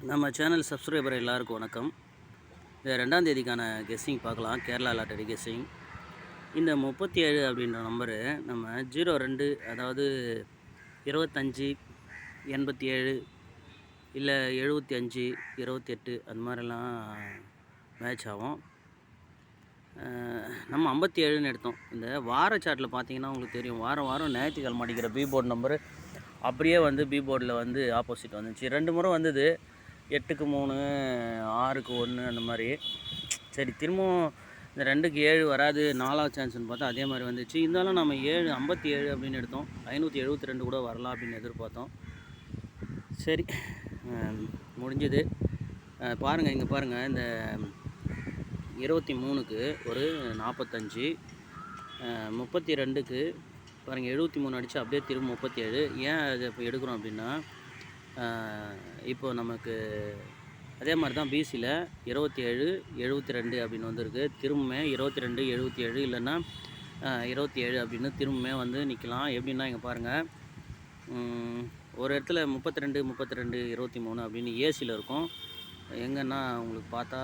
நம்ம channel subscriber எல்லாருக்கும் வணக்கம். இந்த 2ஆம் தேதிக்கான கெஸ்ஸிங் பார்க்கலாம். Kerala lottery guessing. இந்த 37 அப்படின்ற நம்பரு நம்ம 02 அதாவது 25, 87 இல்லை 75, 28 அந்த மாதிரிலாம் மேட்ச் ஆகும். நம்ம 57ன்னு எடுத்தோம். இந்த வார சார்ட்டில் பார்த்தீங்கன்னா உங்களுக்கு தெரியும், வாரம் வாரம் ஞாயிற்றுக்கிழமை அடிக்கிற பி போர்டு நம்பரு அப்படியே வந்து பி போர்டில் வந்து ஆப்போசிட் வந்துச்சு. 2 முறை வந்தது. 8க்கு 3, 6க்கு 1 அந்த மாதிரி. சரி, திரும்பவும் இந்த 2க்கு 7 வராது, 4ஆவது சான்ஸ்னு பார்த்தா அதே மாதிரி வந்துச்சு. இருந்தாலும் நம்ம 57 அப்படின்னு எடுத்தோம். 572 கூட வரலாம் அப்படின்னு எதிர்பார்த்தோம். சரி, முடிஞ்சது. பாருங்கள், இங்கே பாருங்கள், இந்த 23க்கு ஒரு 45, 32க்கு பாருங்கள் 73 அடித்து அப்படியே திரும்ப 37. ஏன் அதை இப்போ எடுக்கிறோம் அப்படின்னா, இப்போ நமக்கு அதே மாதிரி தான் பிசியில் 27, 72 அப்படின்னு வந்திருக்கு. திரும்பவுமே 22, 77 இல்லைன்னா 27 அப்படின்னு திரும்பவுமே வந்து நிற்கலாம். எப்படின்னா இங்கே பாருங்கள், ஒரு இடத்துல 32, 32, 23 அப்படின்னு ஏசியில் இருக்கும். எங்கன்னா உங்களுக்கு பார்த்தா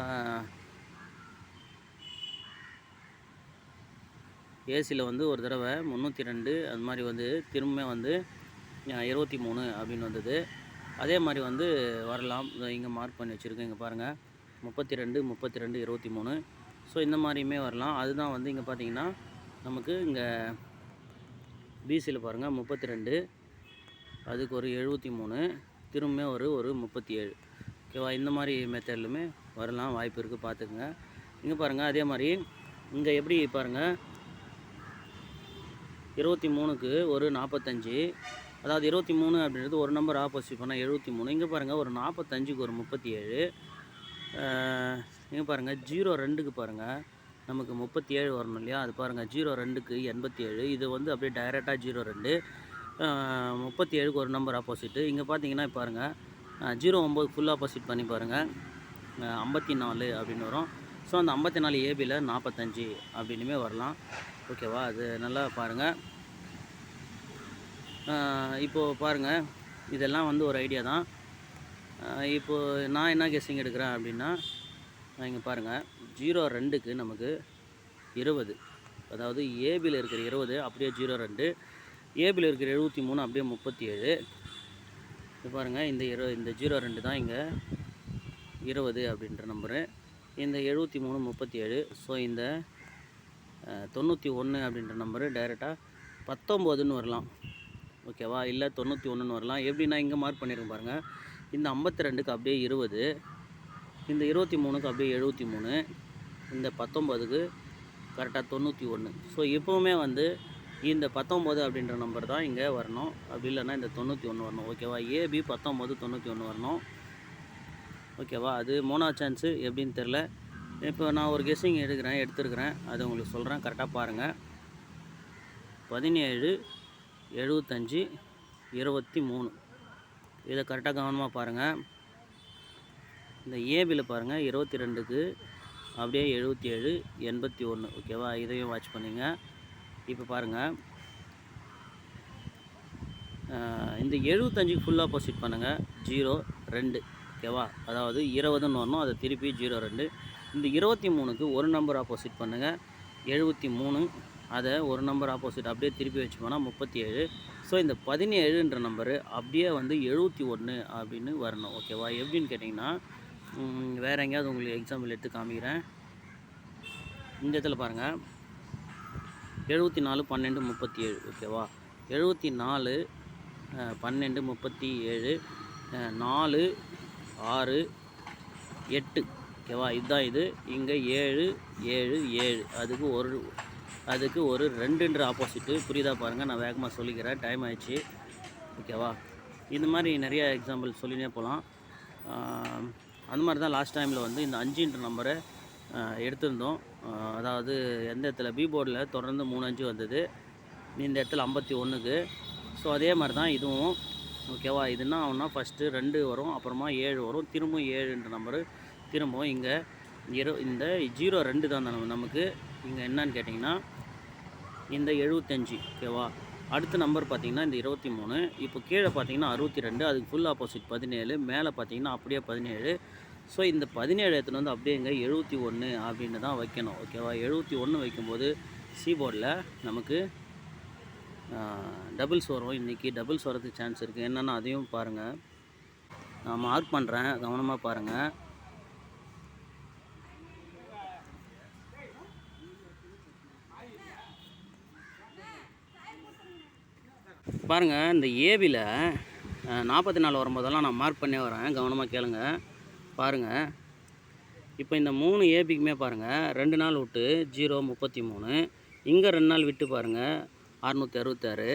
ஏசியில் வந்து ஒரு தடவை 302 அது மாதிரி வந்து திரும்பவுமே வந்து 23 அப்படின்னு வந்தது. அதே மாதிரி வந்து வரலாம். இங்கே மார்க் பண்ணி வச்சுருக்கேன். இங்கே பாருங்கள், 32, 32, 23. ஸோ இந்த மாதிரியுமே வரலாம். அதுதான் வந்து இங்கே பார்த்தீங்கன்னா நமக்கு இங்கே பிசியில் பாருங்கள் 32, அதுக்கு ஒரு 73, திரும்பவுமே ஒரு 37. ஓகேவா? இந்த மாதிரி மெத்தட்லுமே வரலாம், வாய்ப்பு இருக்குது, பார்த்துக்குங்க. இங்கே பாருங்கள், அதே மாதிரி இங்கே எப்படி பாருங்கள், 23க்கு ஒரு 45, அதாவது 23 அப்படின்றது ஒரு நம்பர் ஆப்போசிட் பண்ணால் 73. இங்கே பாருங்கள், ஒரு 45க்கு ஒரு 37. இங்கே பாருங்கள் 02க்கு பாருங்கள் நமக்கு 37 வரணும் இல்லையா? அது பாருங்கள் 02க்கு 87. இது வந்து அப்படியே டைரெக்டாக 02, 37க்கு ஒரு நம்பர் ஆப்போசிட்டு. இங்கே பார்த்தீங்கன்னா பாருங்கள் 09 ஃபுல் ஆப்போசிட் பண்ணி பாருங்கள் 54 அப்படின்னு வரும். ஸோ அந்த 54 ஏபியில் 45 அப்படின்னுமே வரலாம். ஓகேவா? அது நல்லா பாருங்கள். இப்போது பாருங்கள், இதெல்லாம் வந்து ஒரு ஐடியா தான். இப்போது நான் என்ன கெஸ்ஸிங் எடுக்கிறேன் அப்படின்னா, இங்கே பாருங்கள் 02க்கு நமக்கு 20, அதாவது ஏபியில் இருக்கிற 20 அப்படியே 02, ஏபியில் இருக்கிற 73 அப்படியே 37. இது பாருங்கள், இந்த 02 தான் இங்கே 20 அப்படின்ற நம்பரு. இந்த 73 37. ஸோ இந்த 91 அப்படின்ற நம்பரு டைரெக்டாக 19ன்னு வரலாம். ஓகேவா? இல்லை 91ன்னு வரலாம். எப்படின்னா இங்கே மார்க் பண்ணியிருக்கேன் பாருங்கள், இந்த 52க்கு அப்படியே 20, இந்த 23க்கு அப்படியே 73, இந்த 19க்கு கரெக்டாக 91. ஸோ எப்போவுமே வந்து இந்த 19 அப்படின்ற நம்பர் தான் இங்கே வரணும். அப்படி இல்லைன்னா இந்த 91 வரணும். ஓகேவா? ஏபி 19, 91 வரணும். ஓகேவா? அது 3ஆவது சான்ஸு எப்படின்னு தெரில. இப்போ நான் ஒரு கெஸ்ஸிங் எடுத்துருக்கிறேன், அது உங்களுக்கு சொல்கிறேன், கரெக்டாக பாருங்கள். 17, 75, 23. இதை கரெக்டாக கவனமாக பாருங்கள். இந்த ஏபியில் பாருங்கள் 22க்கு அப்படியே 77, 81. ஓகேவா? இதையும் வாட்ச் பண்ணிங்க. இப்போ பாருங்கள், இந்த 75க்கு ஃபுல் ஆப்போசிட் பண்ணுங்கள் 02. ஓகேவா? அதாவது 20ன்னு வரணும், அதை திருப்பி 02. இந்த 23க்கு ஒரு நம்பர் ஆப்போசிட் பண்ணுங்கள் 73, அதை ஒரு நம்பர் ஆப்போசிட் அப்படியே திருப்பி வச்சு போனால் 37. ஸோ இந்த 17ன்ற நம்பரு அப்படியே வந்து 71 அப்படின்னு வரணும். ஓகேவா? எப்படின்னு கேட்டிங்கன்னா, வேறு எங்கேயாவது உங்களுக்கு எக்ஸாம்பிள் எடுத்து காமிக்கிறேன். இந்த இடத்துல பாருங்கள் 74, 12, 37. ஓகேவா? 74, 12, 37, 4, 6, 8. ஓகேவா? இதுதான் இது. இங்கே 7, 7, 7. அதுக்கு ஒரு 2ன்ற ஆப்போசிட்டு. புரியுதா? பாருங்கள், நான் வேகமாக சொல்லிக்கிறேன், டைம் ஆயிடுச்சு. ஓகேவா? இந்த மாதிரி நிறைய எக்ஸாம்பிள் சொல்லினே போகலாம். அந்த மாதிரி தான் லாஸ்ட் டைமில் வந்து இந்த 5ன்ற நம்பரை எடுத்திருந்தோம். அதாவது எந்த இடத்துல பி போர்டில் தொடர்ந்து 3 5 வந்தது, இந்த இடத்துல 51க்கு. ஸோ அதே மாதிரி தான் இதுவும். ஓகேவா? இதுனா ஆகுனா ஃபஸ்ட்டு 2 வரும், அப்புறமா 7 வரும், திரும்பவும் 7ன்ற நம்பரு, திரும்பவும் இங்கே இந்த 02 தான் நமக்கு இங்கே என்னன்னு கேட்டிங்கன்னா இந்த 75. ஓகேவா? அடுத்த நம்பர் பார்த்தீங்கன்னா இந்த 23. இப்போ கீழே பார்த்தீங்கன்னா 62, அதுக்கு ஃபுல் ஆப்போசிட் 17, மேலே பார்த்தீங்கன்னா அப்படியே 17. ஸோ இந்த 17 எடுத்துகிட்டு வந்து அப்படியே இங்கே 71 அப்படின்னு தான் வைக்கணும். ஓகேவா? 71 வைக்கும்போது சி போர்டில் நமக்கு டபுள்ஸ் வரும். இன்றைக்கி டபுள்ஸ் வரதுக்கு சான்ஸ் இருக்குது. என்னென்னா அதையும் பாருங்கள். நான் மார்க் பண்ணுறேன், கவனமாக பாருங்கள். பாருங்கள், இந்த ஏபியில் 44 வரும்போதெல்லாம் நான் மார்க் பண்ணே வரேன், கவனமாக கேளுங்க. பாருங்கள், இப்போ இந்த 3 ஏபிக்குமே பாருங்கள் 2 நாள் விட்டு 033, இங்கே 2 நாள் விட்டு பாருங்கள் 666,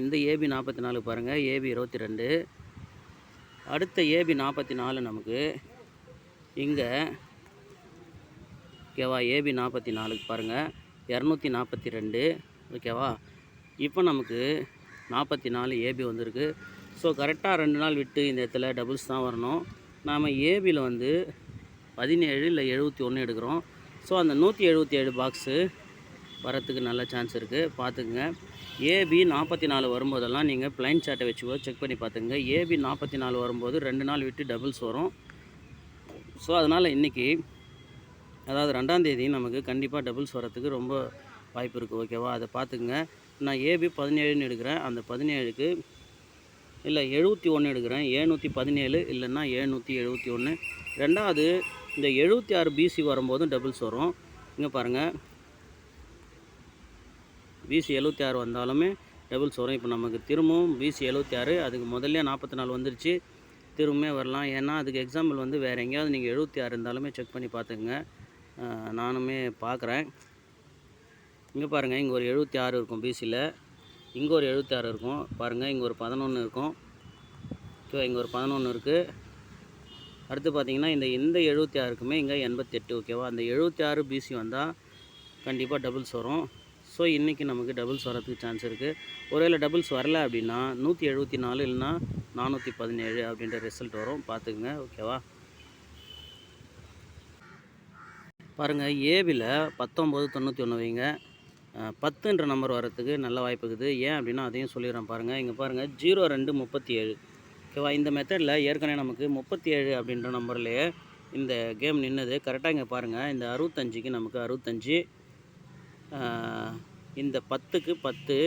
இந்த ஏபி 44 பாருங்கள், ஏபி 22, அடுத்த ஏபி 44 நமக்கு இங்கே ஓகேவா? ஏபி 44 பாருங்கள் 242 ஓகேவா? இப்போ நமக்கு 44 ஏபி வந்திருக்கு. ஸோ கரெக்டாக 2 நாள் விட்டு இந்த இடத்துல டபுள்ஸ் தான் வரணும். நாம் ஏபியில் வந்து 17 இல்லை 71 எடுக்கிறோம். ஸோ அந்த 177 பாக்ஸு வரத்துக்கு நல்ல சான்ஸ் இருக்குது, பார்த்துக்குங்க. ஏபி 44 வரும்போதெல்லாம் நீங்கள் ப்ளைன் சார்ட்டை வச்சு செக் பண்ணி பார்த்துங்க. ஏபி 44 வரும்போது 2 நாள் விட்டு டபுள்ஸ் வரும். ஸோ அதனால் இன்றைக்கி அதாவது 2ஆம் தேதி நமக்கு கண்டிப்பாக டபுள்ஸ் வரத்துக்கு ரொம்ப வாய்ப்பு இருக்குது. ஓகேவா? அதை பார்த்துக்குங்க. நான் ஏபி 17ன்னு எடுக்கிறேன். அந்த 17க்கு இல்லை 71 எடுக்கிறேன். 717 இல்லைன்னா 771. ரெண்டாவது இந்த 76 பிசி வரும்போதும் டபுள்ஸ் வரும். இங்கே பாருங்கள், பிசி 76 வந்தாலுமே டபுள்ஸ் வரும். இப்போ நமக்கு திரும்பவும் பிசி 76, அதுக்கு முதல்ல 44 வந்துருச்சு, திரும்பவே வரலாம். ஏன்னா அதுக்கு எக்ஸாம்பிள் வந்து வேறு எங்கேயாவது நீங்கள் 76 இருந்தாலுமே செக் பண்ணி பார்த்துக்குங்க. நானுமே பார்க்குறேன். இங்கே பாருங்கள், இங்கே ஒரு 76 இருக்கும் பிசியில், இங்கே ஒரு 76 இருக்கும் பாருங்கள், இங்கே ஒரு 11 இருக்கும். ஓகே, இங்கே ஒரு 11 இருக்குது. அடுத்து பார்த்தீங்கன்னா இந்த 76க்குமே இங்கே 88. ஓகேவா? அந்த 76 பிசி வந்தால் கண்டிப்பாக டபுள்ஸ் வரும். ஸோ இன்றைக்கி நமக்கு டபுள்ஸ் வரதுக்கு சான்ஸ் இருக்குது. ஒருவேளை டபுள்ஸ் வரல அப்படின்னா 174 இல்லைன்னா 417 அப்படின்ற ரிசல்ட் வரும், பார்த்துக்குங்க. ஓகேவா? பாருங்கள், ஏபியில் 1991 வைங்க. 10ன்ற நம்பர் வரத்துக்கு நல்ல வாய்ப்பு இருக்குது. ஏன் அப்படின்னா அதையும் சொல்லிடுறேன் பாருங்கள். இங்கே பாருங்கள் 0237. ஓகேவா? இந்த மெத்தடில் ஏற்கனவே நமக்கு 37 அப்படின்ற நம்பர்லேயே இந்த கேம் நின்னது. கரெக்டாக இங்கே பாருங்கள், இந்த 65க்கு நமக்கு 65, இந்த 10க்கு 10,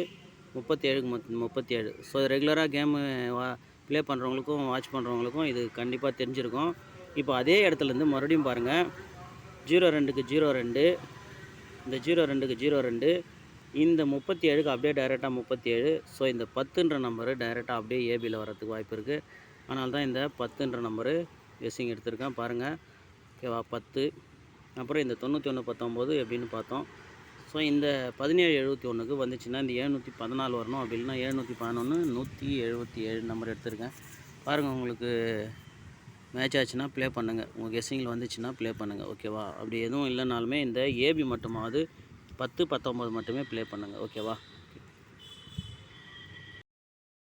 37க்கு 37. ஸோ ரெகுலராக கேமு ப்ளே பண்ணுறவங்களுக்கும் வாட்ச் பண்ணுறவங்களுக்கும் இது கண்டிப்பாக தெரிஞ்சிருக்கும். இப்போ அதே இடத்துலேருந்து மறுபடியும் பாருங்கள், 02க்கு 02, இந்த 02க்கு 02, இந்த 37க்கு அப்படியே டைரெக்டாக 37. ஸோ இந்த 10ன்ற நம்பரு டைரெக்டாக அப்படியே ஏபியில் வரத்துக்கு வாய்ப்பு இருக்குது. அதனால தான் இந்த 10ன்ற நம்பரு கெஸ்ஸிங் எடுத்திருக்கேன் பாருங்கள். ஓகேவா? 10, அப்புறம் இந்த 9119 எப்படின்னு பார்த்தோம். ஸோ இந்த 1771க்கு வந்துச்சுன்னா இந்த 714 வரணும். அப்படி இல்லைன்னா 711, 177 நம்பர் எடுத்திருக்கேன் பாருங்கள். உங்களுக்கு மேட்ச் ஆச்சுன்னா ப்ளே பண்ணுங்கள், உங்கள் கெஸ்ஸிங்கில் வந்துச்சுன்னா ப்ளே பண்ணுங்கள். ஓகேவா? அப்படி எதுவும் இல்லைனாலுமே இந்த ஏபி மட்டுமாவது 10, 19 மட்டுமே ப்ளே பண்ணுங்கள். ஓகேவா?